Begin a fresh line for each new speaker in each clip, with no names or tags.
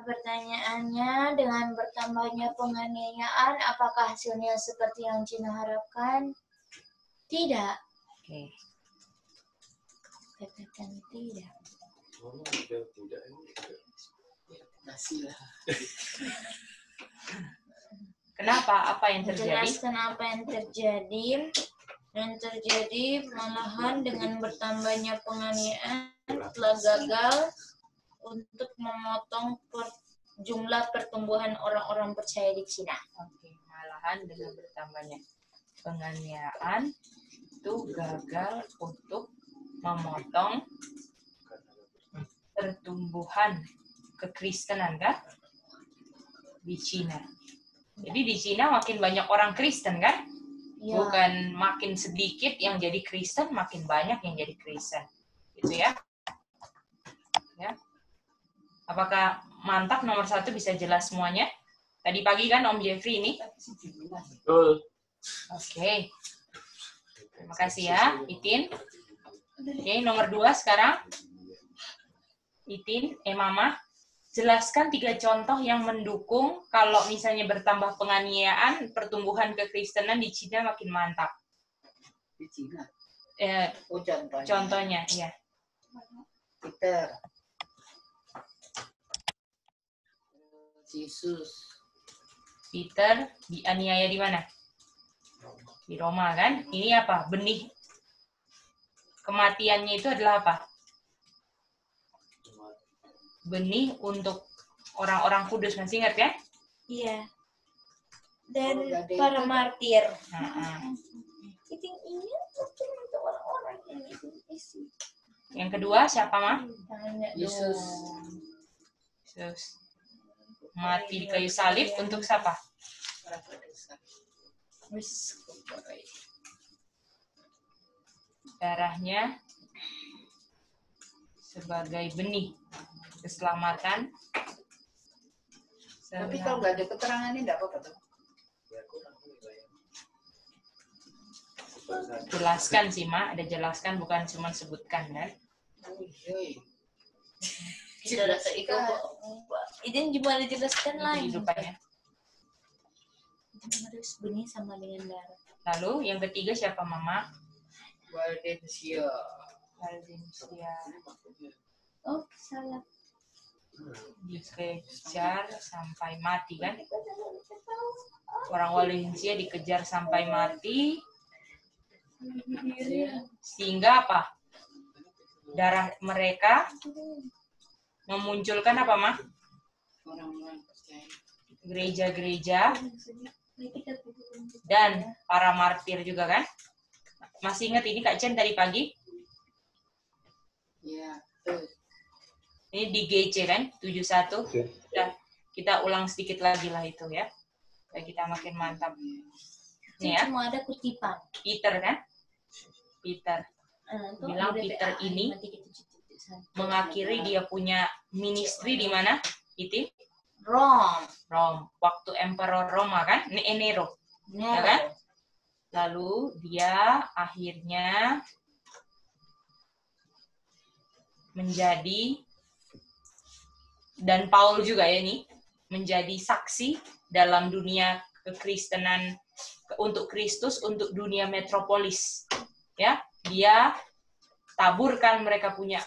Pertanyaannya, dengan bertambahnya penganiayaan, apakah hasilnya seperti yang Cina harapkan? Tidak.
Oke.
Katakan tidak.
Tidak. Masih lah.
Kenapa? Apa yang terjadi?
Menjelaskan apa yang terjadi. Yang terjadi malahan dengan bertambahnya penganiayaan telah gagal untuk memotong jumlah pertumbuhan orang-orang percaya di Cina.
Oke, malahan dengan bertambahnya penganiayaan itu gagal untuk memotong pertumbuhan kekristenan kan di Cina. Jadi di Cina makin banyak orang Kristen kan?
Ya.
Bukan makin sedikit yang jadi Kristen, makin banyak yang jadi Kristen. Gitu ya. Ya. Apakah mantap nomor 1 bisa jelas semuanya? Tadi pagi kan Om Jeffrey ini?
Betul.
Oke. Terima kasih ya, Itin. Oke, nomor 2 sekarang. Itin, Mama, jelaskan 3 contoh yang mendukung kalau misalnya bertambah penganiayaan, pertumbuhan kekristenan di Cina makin mantap.
Di Cina.
Oh, contohnya, ya. Peter dianiaya di mana? Di Roma kan? Ini apa? Benih kematiannya itu adalah apa? Benih untuk orang-orang kudus, masih ingat kan?
Iya. Dan para martir.
Itu
ini untuk orang-orang yang itu isi.
Yang kedua siapa, Ma?
Yesus.
Yesus mati di kayu salib untuk siapa? Darahnya sebagai benih keselamatan.
Tapi kalau nggak ada keterangan ini nggak apa-apa tuh.
Jelaskan sih, Ma. Ada jelaskan, bukan cuma sebutkan kan?
Jelaskan itu cuma dijelaskan lagi.
Kehidupannya.
Harus benih sama dengan darah.
Lalu yang ketiga siapa, Mama?
Waldensia.
Oh, salah.
Dikejar sampai mati kan? Orang Waldensia dikejar sampai mati. Sehingga apa? Darah mereka memunculkan apa, Ma? Gereja-gereja dan para martir juga kan? Masih ingat ini Kak Chen tadi pagi?
Iya.
Ini di GC kan? 71. Kita ulang sedikit lagi lah itu ya. Supaya kita makin mantap. Ini ya.
Cuma ada kutipan.
Peter kan? Peter. Bilang Peter ini mengakhiri dia punya ministry di mana? Itu? Rome. Waktu Emperor Roma kan? Nero. Ya kan? Lalu dia akhirnya menjadi, dan Paul juga ya nih, menjadi saksi dalam dunia kekristenan untuk Kristus, untuk dunia metropolis. Ya, dia taburkan mereka punya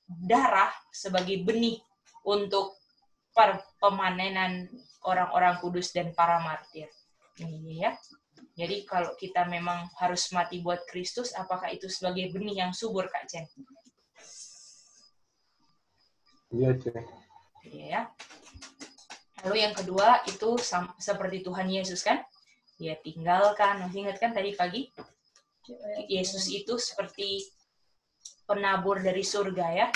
darah sebagai benih untuk pemanenan orang-orang kudus dan para martir. Ini ya. Jadi kalau kita memang harus mati buat Kristus, apakah itu sebagai benih yang subur, Kak Chen?
Iya, Cek.
Iya. Lalu yang kedua itu seperti Tuhan Yesus kan? Dia tinggalkan, masih ingat kan tadi pagi? Yesus itu seperti penabur dari surga ya,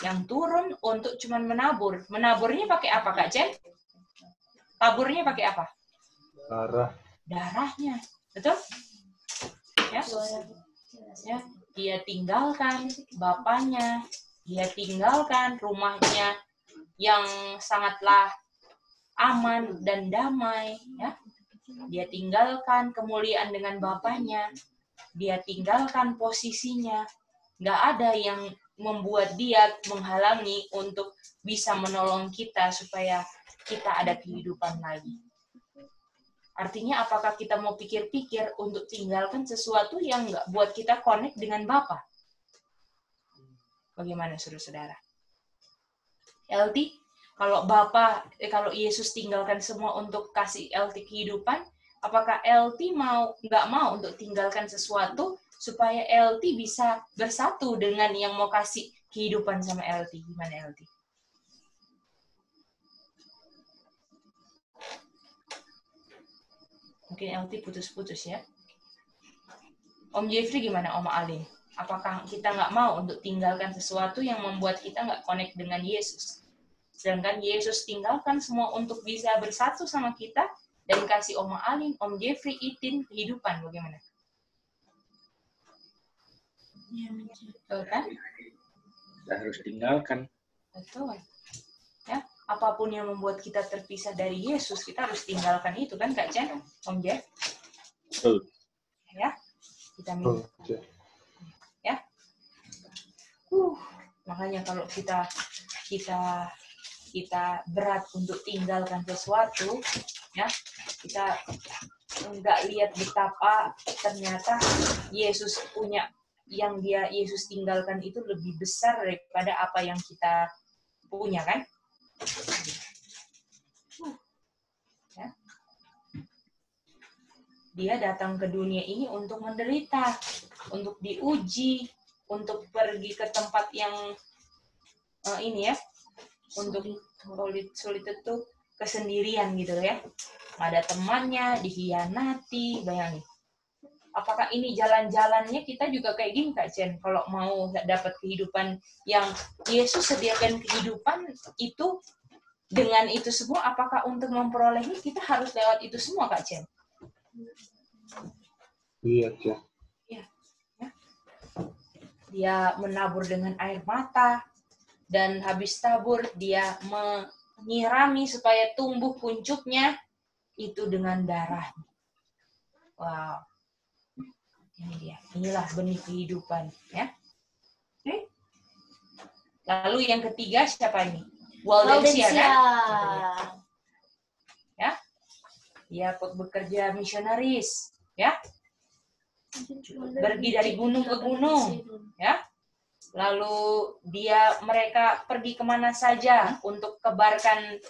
yang turun untuk cuman menabur. Menaburnya pakai apa, Kak Chen? Taburnya pakai apa? Darahnya. Betul? Ya. Ya. Dia tinggalkan bapaknya, dia tinggalkan rumahnya yang sangatlah aman dan damai, ya. Dia tinggalkan kemuliaan dengan bapaknya, dia tinggalkan posisinya. Nggak ada yang membuat dia menghalangi untuk bisa menolong kita supaya kita ada kehidupan lagi. Artinya apakah kita mau pikir-pikir untuk tinggalkan sesuatu yang nggak buat kita connect dengan Bapa? Bagaimana saudara-saudara? LT, kalau kalau Yesus tinggalkan semua untuk kasih LT kehidupan, apakah LT nggak mau untuk tinggalkan sesuatu supaya LT bisa bersatu dengan yang mau kasih kehidupan sama LT? Gimana LT? Mungkin LT putus-putus ya. Om Jeffrey gimana, Om Alin? Apakah kita nggak mau untuk tinggalkan sesuatu yang membuat kita nggak connect dengan Yesus? Sedangkan Yesus tinggalkan semua untuk bisa bersatu sama kita dan kasih Om Alin, Om Jeffrey, Itin kehidupan. Bagaimana? Betul kan?
Kita harus tinggalkan.
Betul. Ya, apapun yang membuat kita terpisah dari Yesus, kita harus tinggalkan itu kan, Kak Jen, Om Jeff?
Betul.
Ya, kita minum. Ya. Makanya kalau kita berat untuk tinggalkan sesuatu, ya, kita nggak lihat betapa ternyata Yesus punya, yang Yesus tinggalkan itu lebih besar daripada apa yang kita punya, kan? Ya. Dia datang ke dunia ini untuk menderita, untuk diuji, untuk pergi ke tempat yang ini ya, untuk sulit itu kesendirian gitu ya. Nggak ada temannya, dikhianati, bayangin. Apakah ini jalan-jalannya kita juga kayak gini, Kak Jen? Kalau mau dapat kehidupan yang Yesus sediakan kehidupan itu, dengan itu semua, apakah untuk memperolehnya kita harus lewat itu semua, Kak Jen?
Iya, Cen.
Ya. Dia menabur dengan air mata, dan habis tabur dia menyirami supaya tumbuh kuncupnya itu dengan darah. Wow. Ini dia. Inilah benih kehidupan, ya. Oke. Lalu yang ketiga siapa ini? Waldensia, kan? Ya. Dia bekerja misionaris, ya. Pergi dari gunung ke gunung, ya. Lalu mereka pergi kemana saja untuk kebarkan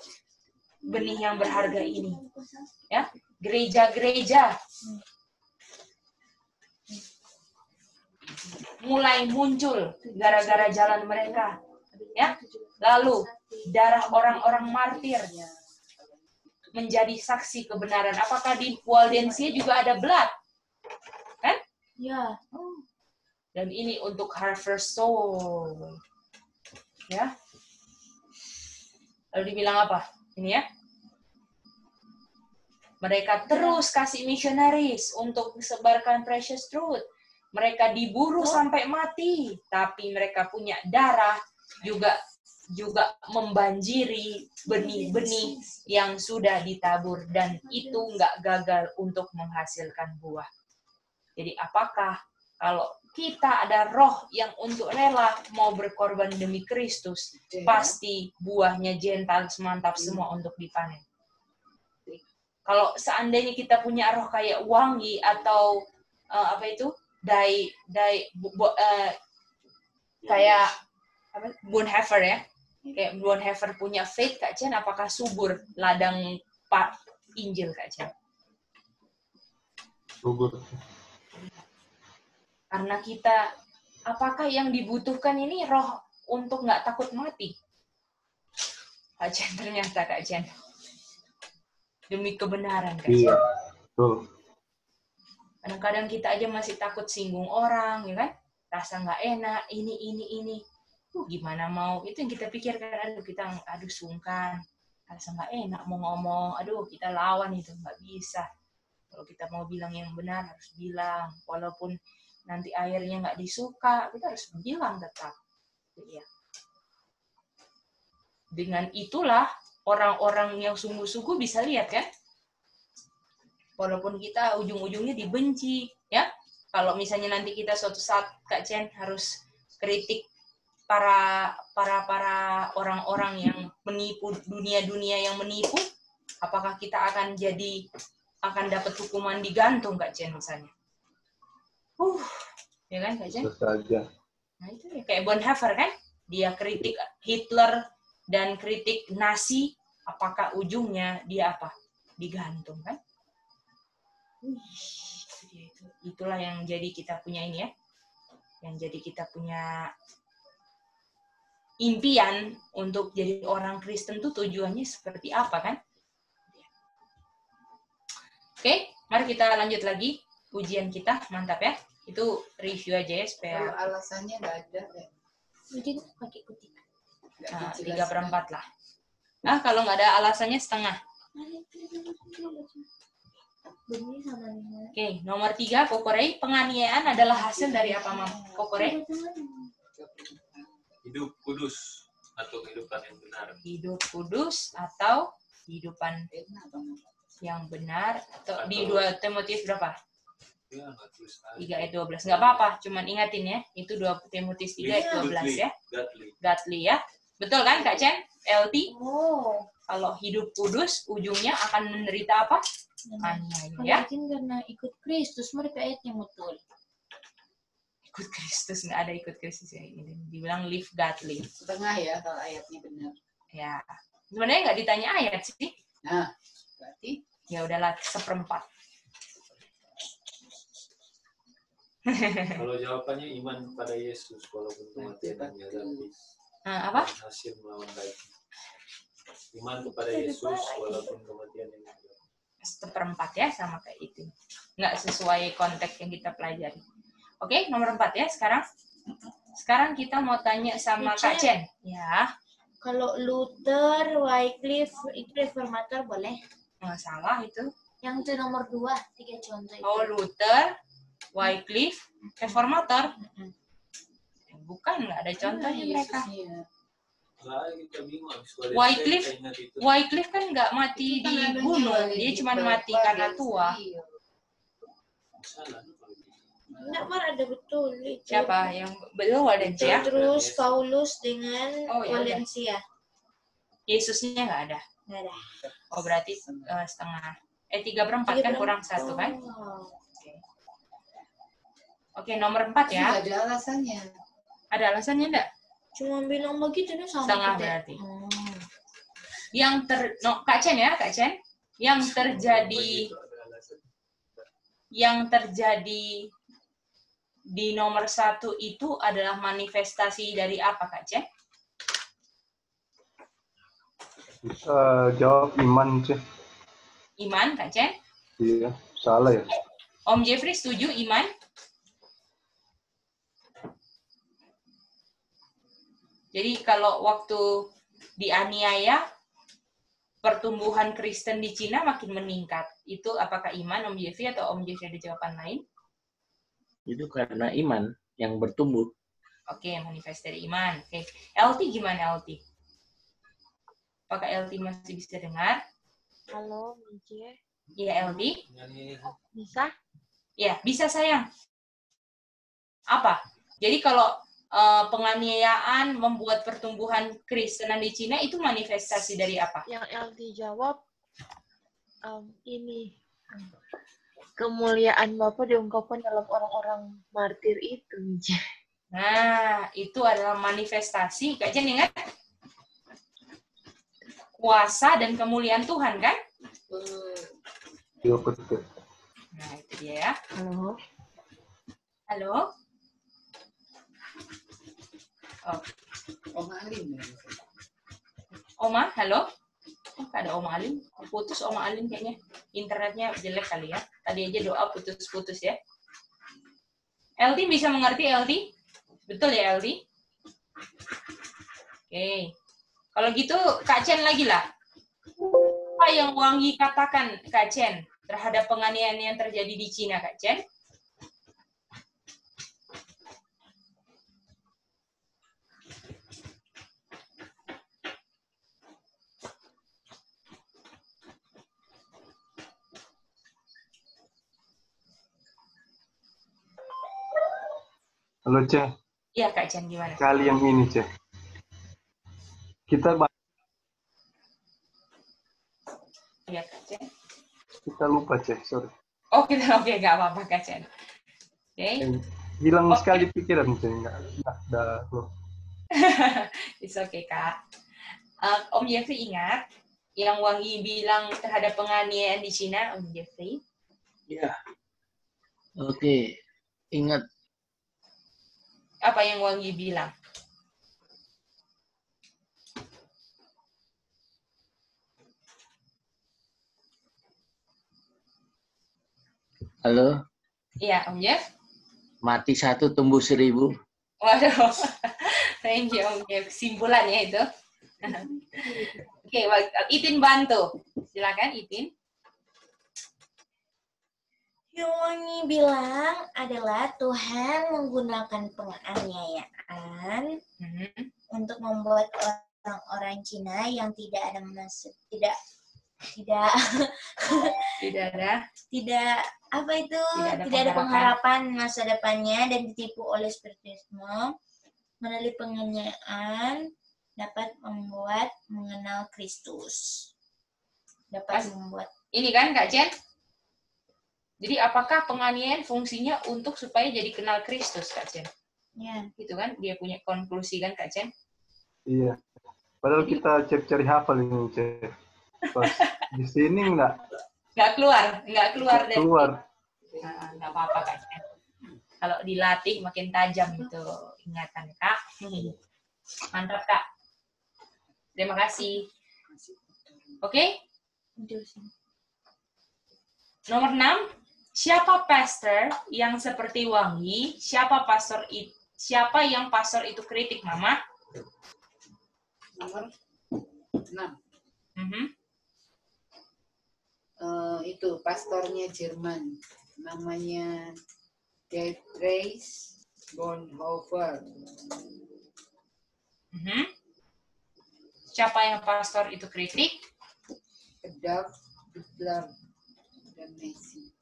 benih yang berharga ini, ya. Gereja-gereja mulai muncul gara-gara jalan mereka, ya. Lalu darah orang-orang martir menjadi saksi kebenaran. Apakah di Waldensia juga ada blood? Kan?
Ya.
Dan ini untuk harvest soul. Ya. Lalu dibilang apa? Ini ya. Mereka terus kasih misionaris untuk menyebarkan precious truth. Mereka diburu sampai mati, tapi mereka punya darah juga membanjiri benih-benih yang sudah ditabur, dan itu nggak gagal untuk menghasilkan buah. Jadi apakah kalau kita ada roh yang untuk rela mau berkorban demi Kristus, pasti buahnya gentle, mantap semua untuk dipanen. Kalau seandainya kita punya roh kayak wangi atau kayak Bonhoeffer ya, kayak Bonhoeffer punya faith, Kak Jen, apakah subur ladang Injil, Kak Jen?
Subur.
Karena kita, apakah yang dibutuhkan ini roh untuk nggak takut mati? Kak Jen, ternyata Kak Jen. Demi kebenaran, Kak Jen.
Iya. Tuh.
Kadang-kadang kita aja masih takut singgung orang, ya kan? Rasa nggak enak, ini. Gimana mau? Itu yang kita pikirkan, aduh sungkan. Rasa nggak enak mau ngomong, aduh kita lawan itu, nggak bisa. Kalau kita mau bilang yang benar, harus bilang. Walaupun nanti akhirnya nggak disuka, kita harus bilang tetap. Ya. Dengan itulah, orang-orang yang sungguh-sungguh bisa lihat, kan? Walaupun kita ujung-ujungnya dibenci, ya. Kalau misalnya nanti kita suatu saat, Kak Chen, harus kritik para orang-orang yang menipu, dunia yang menipu, apakah kita akan dapat hukuman digantung, Kak Jen misalnya? Ya kan Kak Jen?
Bisa saja.
Nah itu ya, kayak Bonhoeffer kan, dia kritik Hitler dan kritik Nazi, apakah ujungnya dia apa? Digantung kan? Itulah yang jadi kita punya ini ya, yang jadi kita punya impian untuk jadi orang Kristen tuh tujuannya seperti apa kan? Oke, mari kita lanjut lagi ujian kita, mantap ya. Itu review aja ya supaya.
Kalau alasannya nggak ada ya.
Jadi pakai kutipan.
3/4 lah. Nah, kalau nggak ada alasannya setengah. Oke, nomor 3, Kokorei. Penganiayaan adalah hasil dari apa, Mam? Kokorei?
Hidup kudus atau kehidupan yang benar.
Hidup kudus atau kehidupan yang benar. Atau di 2 Timotius berapa?
Ya, nggak tulis lagi.
3 ayat 12. Nggak apa-apa, cuman ingatin ya. Itu 2 Timotius 3 ayat 12 ya. Godly ya. Betul kan, Kak Chen? LT? Kalau hidup kudus, ujungnya akan menderita apa? Aniaya ya.
Mungkin karena ikut Kristus, mereka ayatnya betul.
Ikut Kristus, nggak ada ikut Kristus ya. Ini dibilang live godly.
Setengah ya kalau ayatnya benar.
Ya. Sebenarnya nggak ditanya ayat sih.
Nah, berarti
Ya udahlah, 1/4.
Kalau jawabannya iman kepada Yesus walaupun kematian yang dihadapi.
Apa?
Hasil melawan gaji. Iman kepada Yesus walaupun kematian yang dihadapi.
1/4 ya, sama kayak itu. Nggak sesuai konteks yang kita pelajari. Oke, nomor 4 ya sekarang. Sekarang kita mau tanya sama Kak Chen. Ya.
Kalau Luther, Wycliffe, itu reformator boleh?
Nggak salah itu.
Yang itu nomor 2, 3 contoh itu.
Oh, Luther, Wycliffe, reformator. Bukan, nggak ada contohnya mereka.
Kita bingung habis
Wycliffe kan nggak mati di gunung, dia cuma mati karena tua.
Enggak, Mar, ada betul itu.
Siapa yang belum ada ya?
Terus Paulus dengan
ya
Valencia.
Yesusnya nggak ada.
Nggak ada.
Oh, berarti setengah. 3/4 kan kurang 1 kan? Oke, nomor 4 ya.
ada alasannya.
Ada alasannya enggak?
Cuma bilang begitu nih sama
Setengah
kita.
berarti. Kak Chen ya, Kak Chen. Yang terjadi di nomor 1 itu adalah manifestasi dari apa, Kak Chen?
Bisa jawab iman sih.
Iman, Kak Chen?
Iya, salah ya.
Om Jeffrey setuju iman? Jadi kalau waktu dianiaya, pertumbuhan Kristen di Cina makin meningkat. Itu apakah iman, Om Jeffrey, atau Om Jeffrey ada jawaban lain?
Itu karena iman yang bertumbuh.
Oke, manifest dari iman. Oke. LT gimana, LT? Apakah LT masih bisa dengar?
Halo, Mice.
Iya, LT.
Bisa?
Ya, bisa sayang. Apa? Jadi kalau penganiayaan membuat pertumbuhan Kristenan di Cina itu manifestasi dari apa?
Yang LT jawab, ini. Kemuliaan Bapa diungkapkan dalam orang-orang martir itu, Mice.
Nah, itu adalah manifestasi. Kak Jen ingat? Kuasa dan kemuliaan Tuhan, kan?
Iya, betul.
Nah, itu dia ya.
Halo.
Halo? Oh.
Oma Alim ya.
Oma, halo? Oh, ada Oma Alim. Putus Oma Alim kayaknya. Internetnya jelek kali ya. Tadi aja doa putus-putus ya. LT bisa mengerti, LT? Betul ya, LT? Oke. Kalau gitu, Kak Chen lagi lah. Apa yang Wangi katakan, Kak Chen, terhadap penganiayaan yang terjadi di Cina, Kak Chen?
Halo, Ceng.
Iya Kak Chen, gimana?
Kali yang ini, Ceh. Kita
Iya Kak Chen.
lupa, Ceh. Sorry.
Oke, nggak apa-apa Kak Chen. Oke.
Hilang
Oke.
sekali pikiran, Ceh. Nggak ada.
It's okay Kak. Om Jeffrey ingat yang Wangi bilang terhadap penganiayaan di Cina, Om Jeffrey?
Ya. Oke. Ingat.
Apa yang Wangi bilang?
Halo.
Iya, Om Jeff?
Mati 1 tumbuh 1000.
Waduh, thank you Om Jeff. Simpulan ya itu. Oke, Itin bantu. Silakan Itin.
Yang Wangi bilang adalah Tuhan menggunakan penganiayaan untuk membuat orang-orang Cina yang tidak ada pengharapan masa depannya dan ditipu oleh spiritisme, melalui penganiayaan dapat mengenal Kristus.
Ini kan Kak Jen? Jadi apakah penganiayaan fungsinya untuk supaya jadi kenal Kristus, Kak Jen?
Ya.
Gitu kan? Dia punya konklusi kan, Kak Jen?
Iya. Padahal kita cari hafal ini, Ceh. Pas di sini nggak keluar
dari. Nggak apa-apa, Kak Jen. Kalau dilatih makin tajam itu ingatan, Kak. Mantap, Kak. Terima kasih. Oke? Nomor 6. Siapa pastor yang seperti Wangi? Siapa yang pastor itu kritik, Mama?
Nomor 6. Itu pastornya Jerman. Namanya Dietrich Bonhoeffer.
Siapa yang pastor itu kritik?
Adolf Hitler dan Nazi.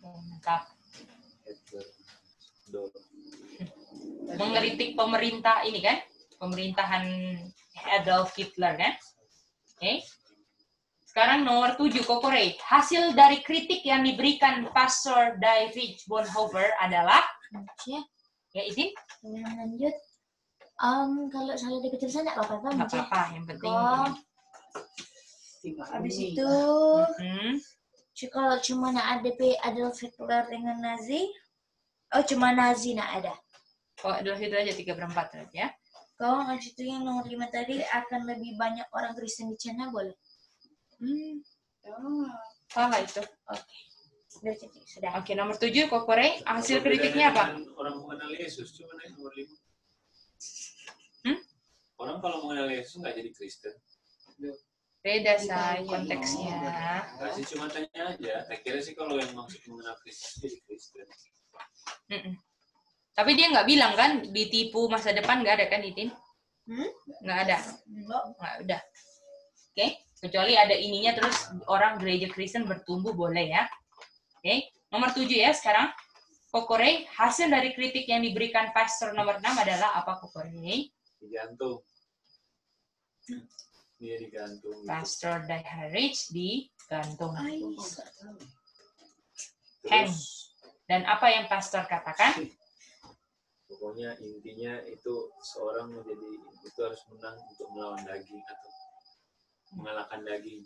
Lengkap. Mengkritik pemerintah ini kan? Pemerintahan Adolf Hitler kan? Oke. Sekarang nomor 7, Kokore. Hasil dari kritik yang diberikan Pastor Dietrich Bonhoeffer adalah? Ya, izin?
Lanjut. Kalau salah di ketulisan nggak apa-apa.
Nggak apa-apa, yang penting.
Habis itu, kalau cuma ada Adolf Hitler dengan Nazi, cuma Nazi ada.
Adolf Hitler aja 3/4 ya.
Kalau habis itu yang nomor 5 tadi akan lebih banyak orang Kristen di China, boleh?
Salah itu.
Oke. Sudah.
Oke, nomor 7, Kokore. Hasil kritiknya apa?
Orang mengenal Yesus, cuma naik nomor 5. Orang kalau mengenal Yesus nggak jadi Kristen.
Beda, say, konteksnya.
Nggak sih, cuma tanya aja. Tak kira sih kalau yang maksud mengenal Kristus jadi Kristen.
Tapi dia nggak bilang kan, ditipu masa depan nggak ada kan, Itin? Nggak ada? Nggak udah. Oke, kecuali ada ininya terus orang gereja Kristen bertumbuh boleh ya. Oke, nomor 7 ya sekarang. Kokore, hasil dari kritik yang diberikan pastor nomor 6 adalah apa, Kokore?
Digantung. Dia digantung.
Pastor Dietrich digantung.
Terus,
Dan apa yang pastor katakan?
pokoknya intinya itu seorang itu harus menang untuk melawan daging atau mengalahkan daging.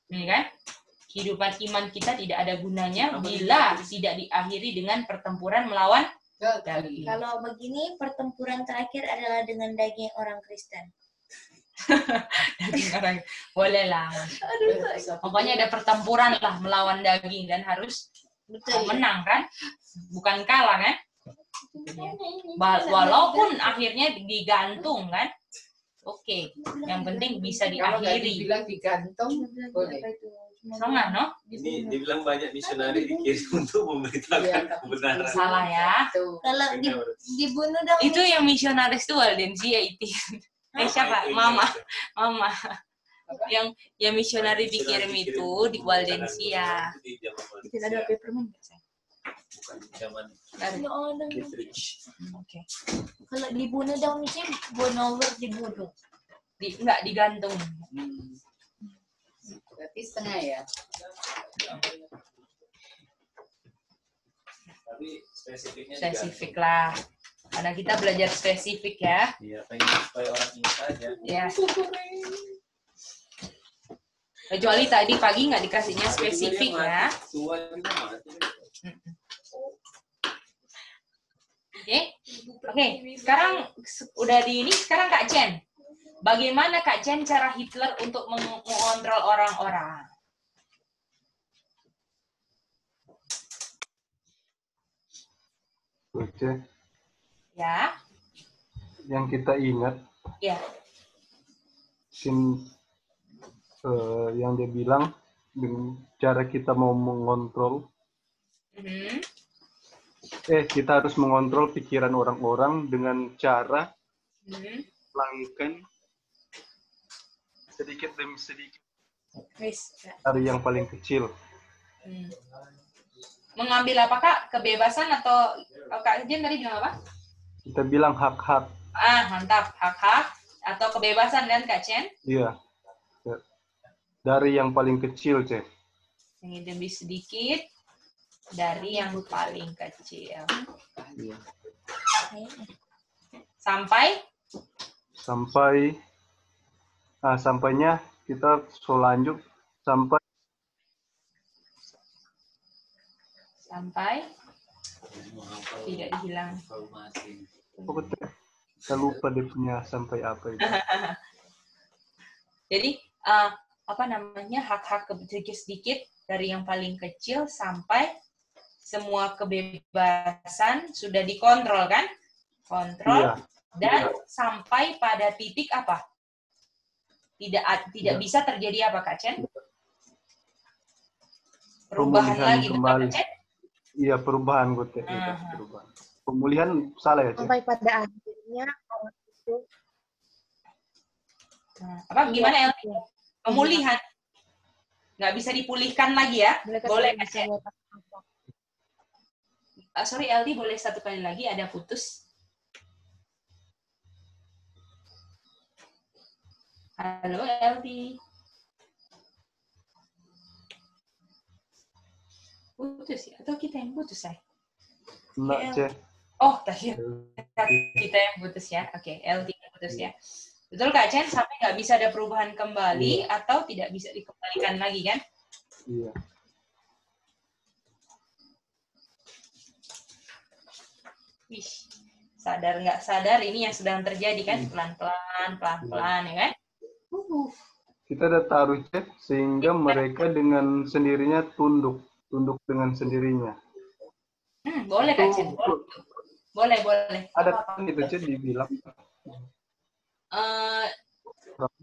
Ini kan? Kehidupan iman kita tidak ada gunanya bila tidak diakhiri dengan pertempuran melawan daging.
Kalau begini, pertempuran terakhir adalah dengan daging orang Kristen.
Daging orang, boleh lah. Pokoknya ada pertempuran lah melawan daging dan harus menang kan? Bukan kalah kan? Walaupun akhirnya digantung kan? Oke, yang penting bisa
Kalau nggak
diakhiri.
dibilang digantung, boleh.
Setengah, no?
Ini dibilang banyak misionari dikirim untuk memberitakan kebenaran.
Salah ya.
Kalau dibunuh dong.
Itu yang misionaris tuh Waldensia itu. Siapa? Mama. yang misionari dikirim itu di Waldensia. Tidak ada peppermint nggak, sayang?
Bukan zaman
Nggak ada.
Dietrich.
Oke.
Kalau dibunuh daun sih, bunuh dibunuh.
Nggak digantung.
Berarti setengah ya.
Tapi spesifiknya
Spesifik lah. Karena kita belajar spesifik ya.
Iya, pengen supaya orang ingat aja.
Ya. Kecuali tadi pagi nggak dikasihnya spesifik ya.
Tua juga mati.
Oke. Sekarang udah di ini. Sekarang Kak Chen. Bagaimana Kak Chen cara Hitler untuk mengontrol orang-orang?
Oke.
Ya.
Yang kita ingat,
Ya.
mungkin yang dia bilang, dengan cara kita mau mengontrol, kita harus mengontrol pikiran orang-orang dengan cara melakukan sedikit demi sedikit dari yang paling kecil.
Mengambil apa Kak? Kebebasan atau Kak Jen tadi bilang apa?
Kita bilang hak-hak.
Mantap. Hak-hak atau kebebasan kan Kak Chen?
Iya. Dari yang paling kecil, Cek.
Yang demi sedikit dari yang paling kecil.
Iya. Sampainya kita lanjut sampai
tidak dihilang.
Saya lupa dia punya sampai apa itu.
Jadi hak-hak sedikit dari yang paling kecil sampai semua kebebasan sudah dikontrol kan? Kontrol.
Iya.
Dan sampai pada titik apa? Tidak bisa terjadi apa Kak Chen? Perubahan lagi
kembali.
Kak Chen?
Iya, perubahan Gote. Perubahan. Pemulihan salah ya, Cek?
Sampai pada akhirnya orang itu
Gimana El? Pemulihan. Nggak bisa dipulihkan lagi ya? Boleh Kak Chen? Sorry LD, boleh satu kali lagi, ada putus. Halo LD. Putus ya? Atau kita yang putus, say?
Enggak, Cek.
Oh, terakhir. Kita yang putus ya. Oke, LD yang putus ya. Betul Kak Chen, sampai nggak bisa ada perubahan kembali atau tidak bisa dikembalikan lagi kan?
Iya.
Wih, sadar nggak sadar ini yang sedang terjadi kan? Pelan-pelan ya kan?
Kita udah taruh Cek sehingga mereka dengan sendirinya tunduk dengan sendirinya.
Boleh Kak Chen, boleh.
Ada kan itu Cek dibilang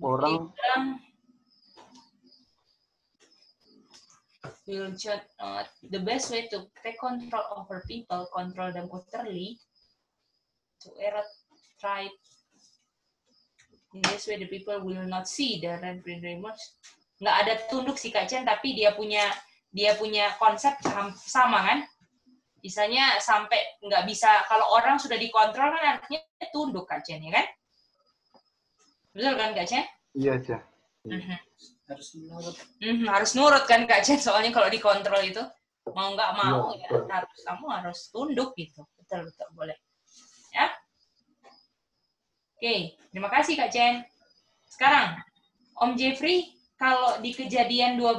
orang
will just the best way to take control over people, control them utterly, to try. In this way the people will not see the remorse. Nggak ada tunduk sih Kak Chen, tapi dia punya konsep sama kan? Misalnya sampai nggak bisa, kalau orang sudah dikontrol kan artinya tunduk Kak Chen, ya kan? Betul kan Kak Chen?
Iya Cek.
Harus menurut.
Harus nurut kan Kak Chen, soalnya kalau dikontrol itu mau nggak mau
ya,
kamu harus tunduk gitu. Betul boleh. Ya. Oke, terima kasih Kak Chen. Sekarang Om Jeffrey, kalau di Kejadian 12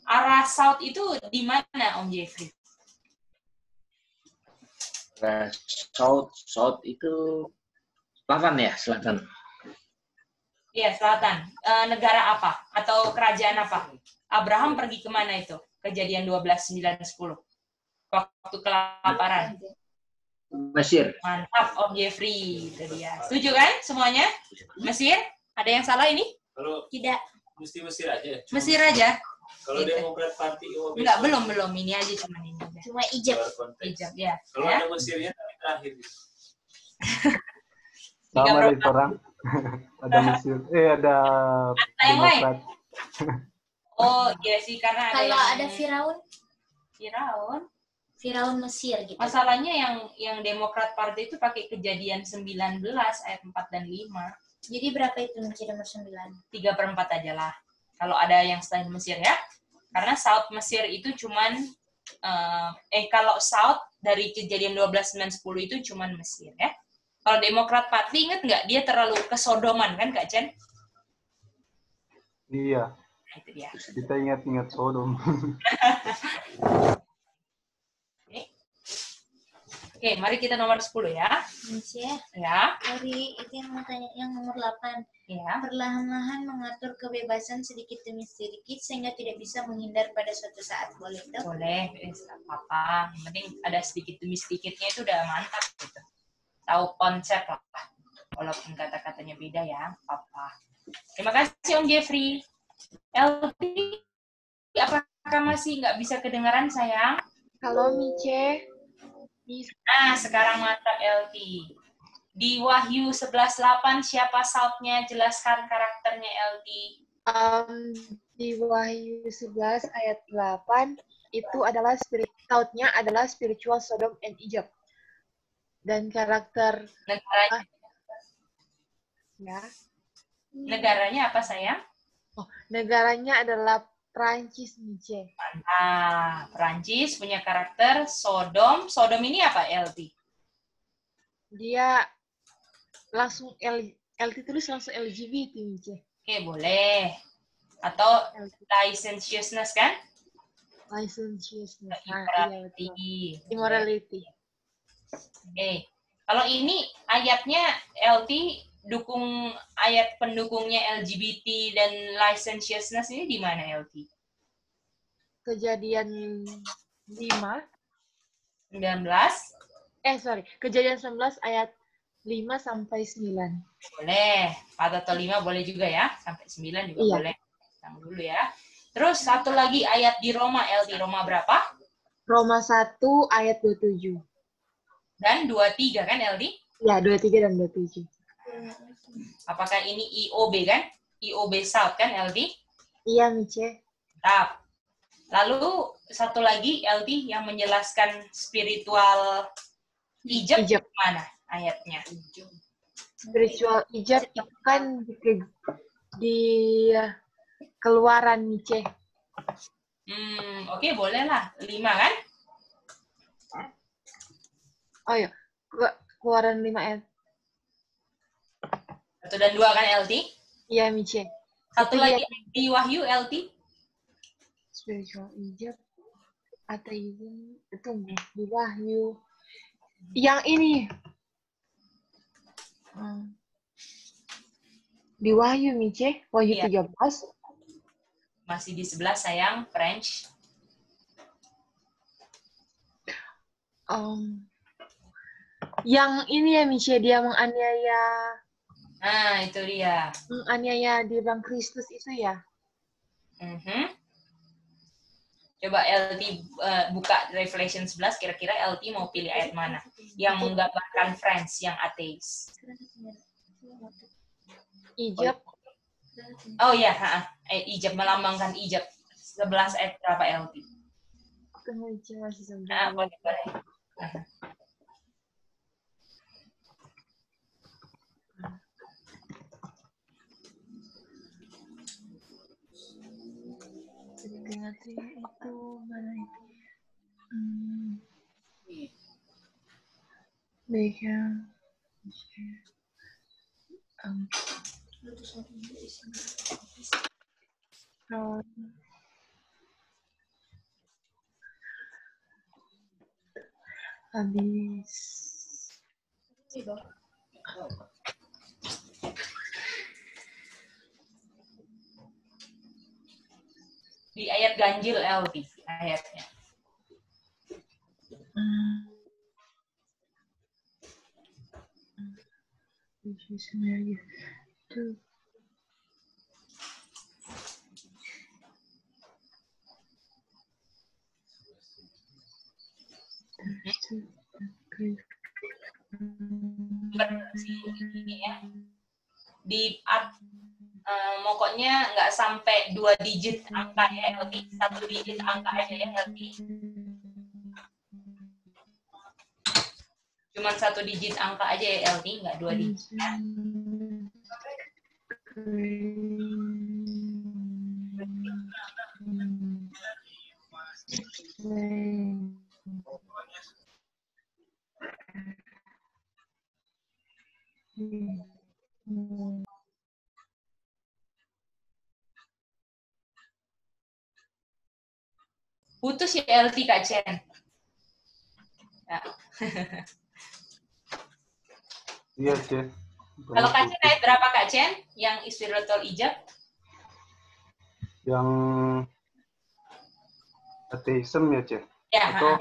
arah south itu di mana Om Jeffrey?
South itu selatan ya, selatan.
Iya, selatan. Negara apa? Atau kerajaan apa? Abraham pergi kemana itu? Kejadian 12, 9, 10. Waktu kelaparan.
Mesir.
Mantap, Om Jeffrey. Itu dia. Setuju kan semuanya? Mesir? Ada yang salah ini?
Kalau
tidak.
Mesti Mesir aja.
Mesir aja.
Kalau
gitu.
Demokrat Party
enggak, belum. Ini aja cuma ini.
Cuma ijab.
Ya.
Kalau ada Mesirnya tapi terakhir.
Sama dari orang. Ada Mesir, ada
yang lain.
Demokrat.
Oh iya sih, karena ada
Kalau
yang
ada Firaun Mesir gitu.
Masalahnya yang Demokrat Party itu pakai Kejadian 19 ayat 4 dan 5.
Jadi berapa itu Mesir nomor 9?
3/4 aja lah. Kalau ada yang selain Mesir ya. Karena South Mesir itu cuman kalau South dari Kejadian 12, 9, 10 itu cuman Mesir ya. Kalau Demokrat Party inget nggak dia terlalu kesodoman kan Kak Chen?
Iya.
Nah, itu dia.
Kita ingat-ingat Sodom.
Oke, mari kita nomor 10 ya.
Mesir.
Ya.
Dari itu yang mau tanya yang nomor 8.
Ya.
Perlahan-lahan mengatur kebebasan sedikit demi sedikit sehingga tidak bisa menghindar pada suatu saat. Boleh itu?
Boleh, apa-apa. Yang penting ada sedikit demi sedikitnya itu udah mantap gitu. Tahu konsep lah. Walaupun kata-katanya beda ya, apa. Terima kasih Om Jeffrey. Elti, apakah masih nggak bisa kedengaran sayang?
Halo Mice.
Nah, sekarang mantap Elti. Di Wahyu 11:8 siapa South-nya? Jelaskan karakternya Elti.
Di Wahyu 11 ayat 8 itu adalah South-nya adalah spiritual Sodom and Egypt. Dan karakter
Negaranya,
ya.
negaranya apa sayang?
Oh, negaranya adalah Prancis, Mice.
Nah, Perancis punya karakter Sodom. Sodom ini apa Elti?
Dia langsung LT tulis langsung LGBT, Mice.
Oke, boleh. Atau licentiousness kan?
Licentiousness.
Immorality.
Immorality.
Oke. Kalau ini ayatnya LT dukung ayat pendukungnya LGBT dan licentiousness ini di mana LT?
Kejadian 5.
19.
Kejadian 19 ayat 5 sampai 9.
Boleh. 4 atau 5 boleh juga ya. Sampai 9 juga
iya.
boleh. Tunggu dulu ya. Terus satu lagi ayat di Roma LT. Roma berapa?
Roma 1 ayat 27.
Dan 23 kan LT?
Ya, 23 dan 27.
Apakah ini IOB kan? IOB South kan LT?
Iya, Mice.
Mantap. Lalu satu lagi LT yang menjelaskan spiritual Egypt. Mana ayatnya?
Spiritual Egypt itu kan di Keluaran, Mice.
Oke, boleh lah. 5 kan?
Oh iya, Keluaran 5 ayat.
1 dan 2 kan LT?
Iya, Mice.
Satu lagi di Wahyu LT?
Spiritual Egypt atau itu di Wahyu. Yang ini. Di Wahyu, Mice. Wahyu 13.
Masih di sebelah sayang, French.
Yang ini ya, Mice, dia menganiaya.
Nah, itu dia.
Menganiaya di Bang Kristus itu ya.
Coba LT buka Revelation 11, kira-kira LT mau pilih ayat mana? Yang menggambarkan Friends, yang ateis.
Egypt.
Oh iya, Egypt, melambangkan Egypt. 11 ayat berapa LT?
Masih
Nah, boleh.
Itu mana itu? Habis.
Di ayat ganjil LT ayatnya. Ini ya. pokoknya nggak sampai 2 digit angka ya, LT. 1 digit angka aja ya, LT. Cuman 1 digit angka aja ya, LT, nggak 2 digit. Putus ya LT Kak Chen. Ya.
Iya, Cek.
Kalau Kak Chen naik berapa Kak Chen? Yang Spiritual Ijab?
Yang ateism ya, Cek?
Ya,
Atau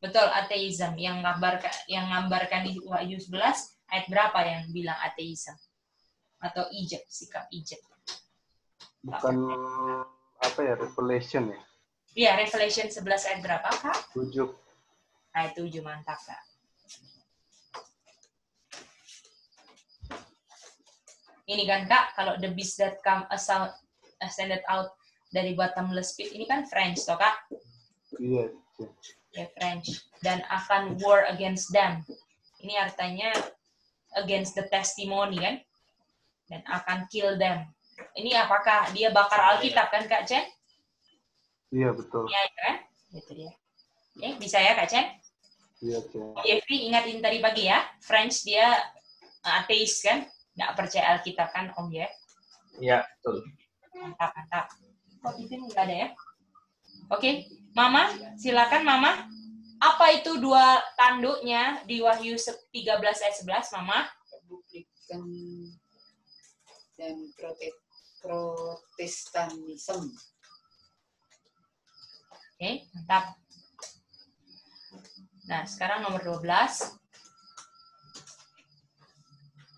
betul, ateism. Yang gambarkan di Wahyu 11, ayat berapa yang bilang ateism? Atau ijab, sikap ijab.
bukan apa ya, Revelation ya?
Iya, Revelation 11 ayat berapa, Kak?
7.
Ayat 7, mantap, Kak. Ini kan, Kak, kalau the beast that come ascended out dari bottomless pit, ini kan French, toh, Kak?
Iya, Cek.
Ya, French. Dan akan war against them. Ini artinya against the testimony, kan? Dan akan kill them. Ini apakah dia bakar Alkitab, kan, Kak Chen?
Iya, betul.
Iya, kan? Itu dia. Oke, bisa ya, Kak Chen?
Iya, Cek.
Jeffrey, ingatin tadi pagi ya, French dia ateis, kan? Nggak percaya Alkitab, kan, Om, ya?
Iya, betul.
Mantap, mantap. Kok itu nggak ada ya? Oke, Mama, silakan Mama. Apa itu 2 tanduknya di Wahyu 13 ayat 11, Mama?
Republikan dan Protestanisme.
Oke, mantap. Nah, sekarang nomor 12.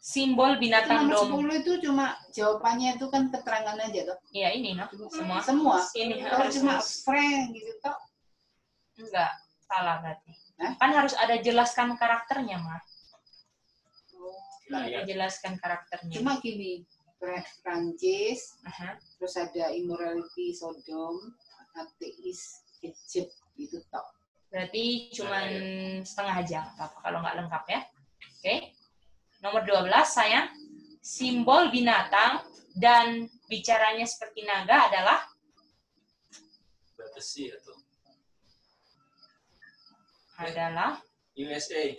Simbol binatang
Nomor
domba.
10 itu cuma jawabannya itu kan keterangan aja toh.
Iya, ini, no? Semua.
Semua.
Ini
Kalau
harus
cuma friend gitu toh.
enggak, salah berarti.
Hah?
Kan harus ada jelaskan karakternya, Ma.
Iya.
Jelaskan karakternya.
Cuma gini, Prancis,
Aha.
terus ada immorality Sodom, ateis Egypt gitu toh.
Berarti cuman setengah aja, apa kalau nggak lengkap ya. Oke. Nomor 12, sayang. Simbol binatang dan bicaranya seperti naga adalah
Besi atau USA.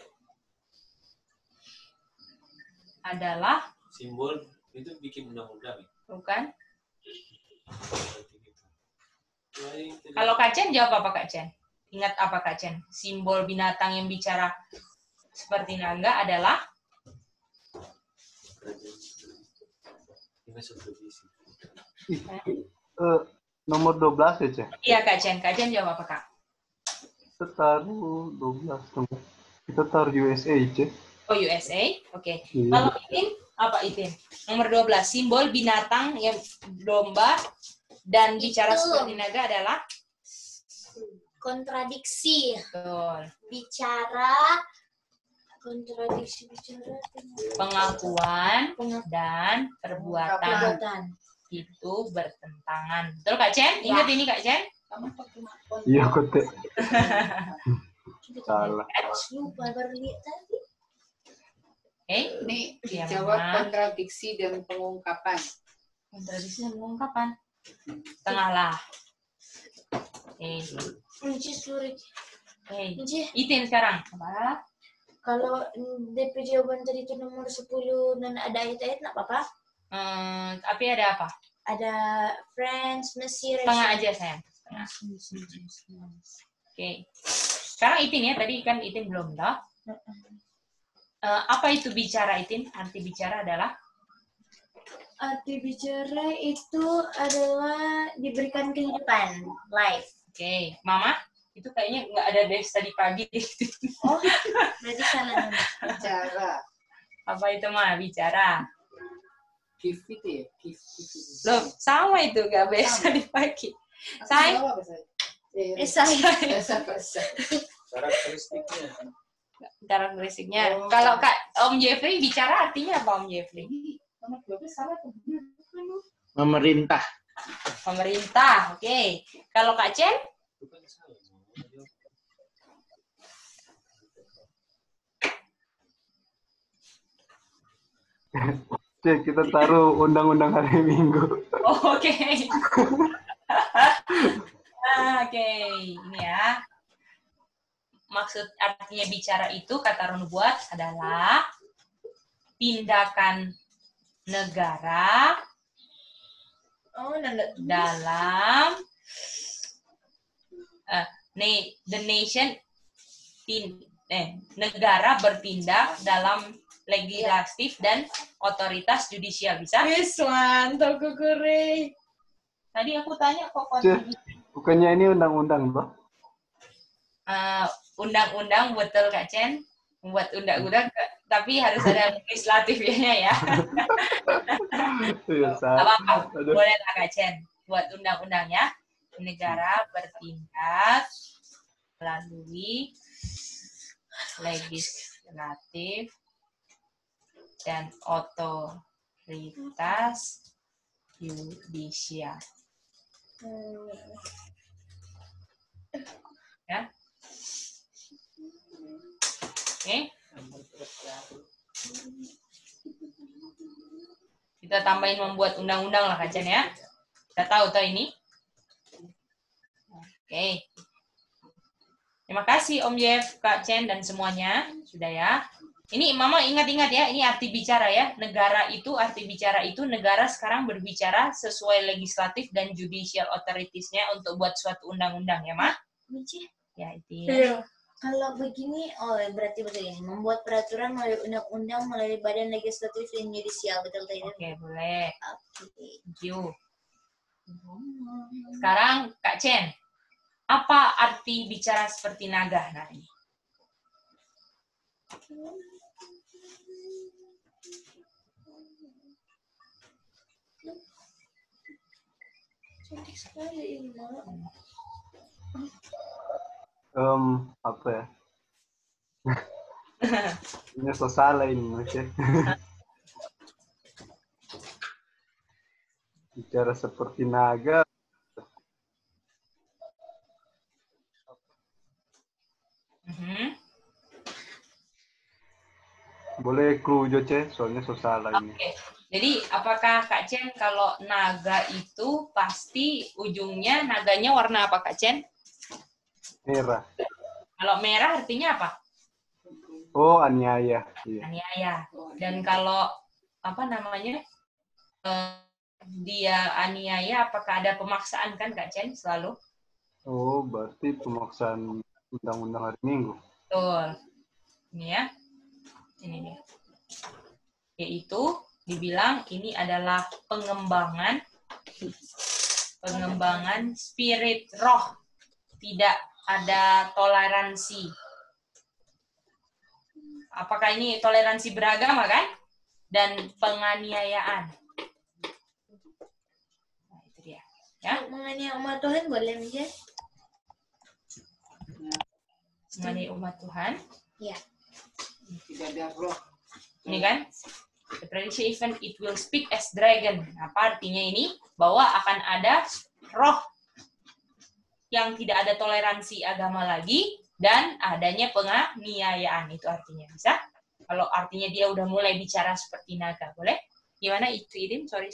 Adalah
Simbol itu bikin undang-undang ya?
bukan?
Berarti gitu.
Kalau Kak Chen jawab apa Kak Chen? Ingat apa Kak Chen? Simbol binatang yang bicara seperti naga adalah
Nomor 12 ya, Cek?
iya Kak Chen. Kak Chen jawab apa Kak?
Kita taruh 12. Kita taruh USA, Cek.
Oh USA, oke.
Iya.
Kalau Itin apa Itin? Nomor 12, simbol binatang yang domba dan bicara
Itu.
seperti naga adalah
Kontradiksi.
betul.
Kontradiksi bicara.
Pengakuan
Pengakuan.
dan perbuatan
Perbuatan.
itu bertentangan. Betul Kak Chen?
Ya.
Ingat ini Kak Chen?
Kamu cuma
Iya, Kote. Salah.
Lupa baru lihat tadi.
Oke.
Ini
Iya,
dijawab
Mama.
kontradiksi dan pengungkapan.
Kontradiksi dan pengungkapan. Setengah lah. Oke.
Kunci sulit.
Oke.
Kunci.
Itin sekarang. Apa?
Kalau DP jawaban tadi itu nomor 10 dan ada ayat-ayat nggak apa-apa?
Tapi ada apa?
Ada France, Mesir,
Setengah aja sayang. Setengah. Oke. Sekarang Itin ya. Tadi kan Itin belum dah. Apa itu bicara Itin? Arti bicara adalah?
Arti bicara itu adalah diberikan kehidupan, life.
Oke. Mama? Itu kayaknya nggak ada dari tadi pagi.
Oh, berarti salah nama.
Bicara.
Apa itu mah? Bicara.
Give itu ya? Give itu.
Loh, sama itu. Nggak biasa di pagi. Say.
Apa saya?
Saya.
Bahasa.
Karakteristiknya.
Karakteristiknya.
Oh.
Kalau Kak Om Jeffrey bicara artinya apa Om Jeffrey?
Ini
Memerintah.
Pemerintah, oke. Kalau Kak Chen?
Cek, kita taruh undang-undang hari Minggu.
Oh, oke. Oke, ini ya. Maksud artinya bicara itu, kata nubuat adalah tindakan negara dalam the nation negara bertindak dalam legislatif dan otoritas judisial. Bisa?
Mantap Kukuri.
Tadi aku tanya kok
Bukannya ini undang-undang, Mbak?
Undang-undang betul Kak Chen. Membuat undang-undang tapi harus ada legislatifnya ya. Apa-apa. Boleh lah Kak Chen. Buat undang-undangnya. Negara bertindak melalui legislatif dan otoritas yudisial. Ya. Oke. Kita tambahin membuat undang-undang lah Kak Chen ya. Kita tahu ini. Oke. Terima kasih Om Jeff, Kak Chen, dan semuanya. Sudah ya. Ini Mama ingat-ingat ya, ini arti bicara ya. Negara itu, arti bicara itu, negara sekarang berbicara sesuai legislatif dan judicial authorities-nya untuk buat suatu undang-undang ya, Ma? Ya, itu ya.
Kalau begini, berarti begini, membuat peraturan melalui undang-undang melalui badan legislatif dan judisial, betul tidak?
Oke, boleh.
Oke.
Thank you. Sekarang Kak Chen, apa arti bicara seperti naga? Nah, ini.
Cantik sekali ini, Mak.
Apa ya? Ini so salah ini, Mas. Bicara seperti naga. Boleh clue Joce, soalnya so salah ini.
Oke. Jadi, apakah Kak Chen kalau naga itu pasti ujungnya naganya warna apa Kak Chen?
Merah.
Kalau merah artinya apa?
Oh, aniaya. Iya.
Aniaya. Dan kalau apa namanya? Dia aniaya, apakah ada pemaksaan kan Kak Chen selalu?
Oh, berarti pemaksaan undang-undang hari Minggu.
Betul. Ini ya. Ini dia. Yaitu dibilang ini adalah pengembangan spirit roh. Tidak ada toleransi. Apakah ini toleransi beragama kan? Dan penganiayaan. Nah, itu dia. Ya.
Mengenai umat Tuhan boleh aja?
Mengenai umat Tuhan.
Ya.
Tidak ada roh.
Ini kan? The prediction event it will speak as dragon. Apa artinya ini? Bahwa akan ada roh yang tidak ada toleransi agama lagi dan adanya penganiayaan. Itu artinya. Bisa? Kalau artinya dia udah mulai bicara seperti naga. Boleh? Gimana itu Idin? Sorry.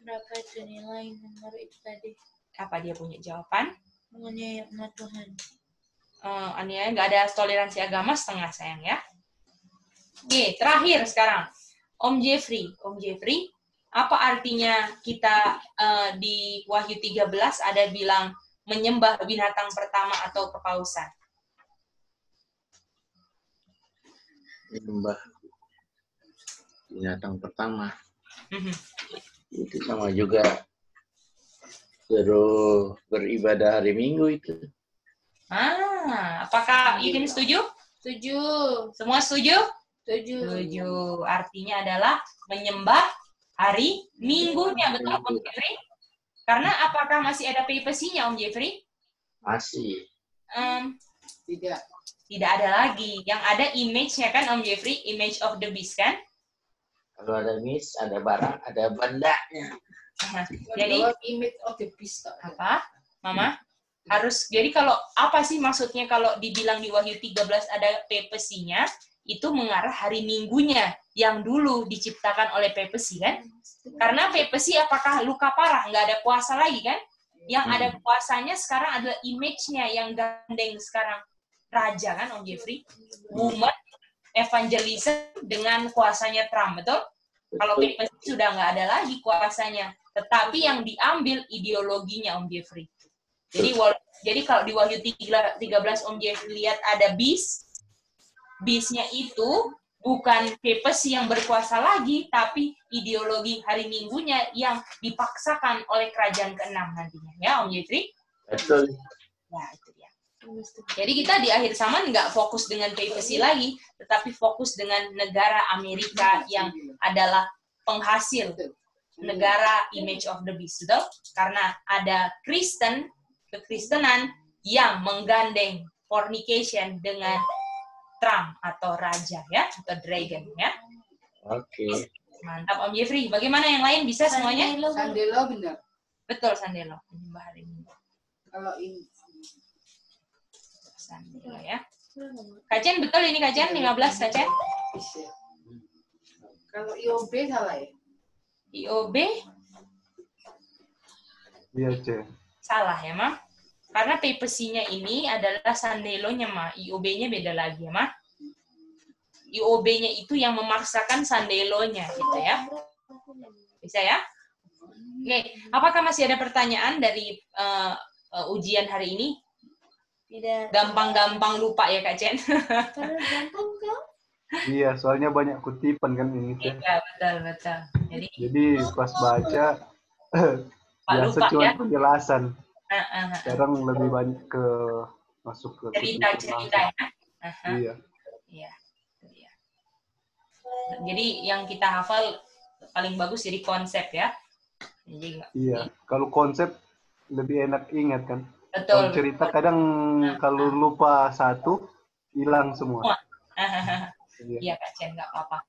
Berapa itu nilai nomor itu tadi?
Apa dia punya jawaban?
Mengenai umat Tuhan.
Aniaya nggak ada toleransi agama setengah sayang ya. Oke, terakhir sekarang. Om Jeffrey, apa artinya kita di Wahyu 13 ada bilang menyembah binatang pertama atau kepausan?
Menyembah binatang pertama. Itu sama juga suruh beribadah hari Minggu itu.
Apakah Idin setuju?
Setuju.
Semua setuju?
Setuju.
Artinya adalah menyembah hari Minggunya, betul Om Jeffrey? Karena apakah masih ada privasinya Om Jeffrey?
Masih.
Tidak.
Tidak ada lagi. Yang ada image-nya kan Om Jeffrey, image of the beast kan?
Kalau ada Miss, ada Bara, ada bandanya.
Jadi
image of the beast
apa, Mama? Jadi kalau apa sih maksudnya kalau dibilang di Wahyu 13 ada pepesinya, itu mengarah hari Minggunya yang dulu diciptakan oleh pepesi kan? Karena pepesi apakah luka parah, nggak ada puasa lagi kan? Yang ada puasanya sekarang adalah image-nya yang gandeng sekarang raja kan, Om Jeffrey? Woman evangelism dengan kuasanya Trump, betul? Kalau pepesi sudah nggak ada lagi kuasanya, tetapi yang diambil ideologinya, Om Jeffrey. Jadi kalau di Wahyu 13 Om Jeffrey lihat ada beast-nya itu bukan pepesi yang berkuasa lagi, tapi ideologi hari Minggunya yang dipaksakan oleh kerajaan ke-6 nantinya. Ya, Om Jeffrey?
Betul.
Ya, itu dia. Jadi kita di akhir zaman nggak fokus dengan pepesi lagi, tetapi fokus dengan negara Amerika yang adalah penghasil negara image of the beast. Betul? Karena ada kekristenan yang menggandeng fornication dengan Trump atau raja ya, atau dragon ya.
Oke.
Mantap Om Jeffrey. Bagaimana yang lain bisa semuanya?
Sandelo benar.
Betul Sandelo. Menyembah hari Minggu.
Kalau ini
Sandelo ya. Kacen betul ini Kacen 15 Kacen.
Kalau IOB salah ya?
IOB
Iya, Cek.
salah ya, Ma. Karena pepesinya ini adalah Sandelonya, Ma. IOB-nya beda lagi ya, Ma. IOB-nya itu yang memaksakan Sandelonya gitu ya. Bisa ya? Oke, apakah masih ada pertanyaan dari ujian hari ini?
Tidak.
Gampang-gampang lupa ya, Kak Jen.
Karena gampang kan?
Iya, soalnya banyak kutipan kan ini, Cek.
Iya, betul.
Jadi pas baca, biasa
lupa,
cuma
ya?
penjelasan. Sekarang lebih banyak masuk ke
cerita ya.
Iya.
Iya. Jadi yang kita hafal paling bagus jadi konsep ya. Jadi
Iya. Kalau konsep lebih enak ingat kan.
betul.
Kalau cerita kadang kalau lupa satu hilang semua.
Iya Kak Chen, nggak apa-apa.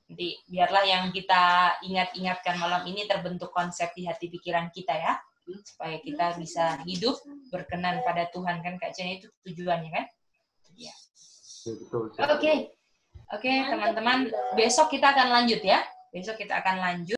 Nanti biarlah yang kita ingat-ingatkan malam ini terbentuk konsep di hati pikiran kita ya, supaya kita bisa hidup berkenan pada Tuhan kan Kak Chen, itu tujuannya kan? Iya.
Betul.
Oke, teman-teman, besok kita akan lanjut ya. Besok kita akan lanjut.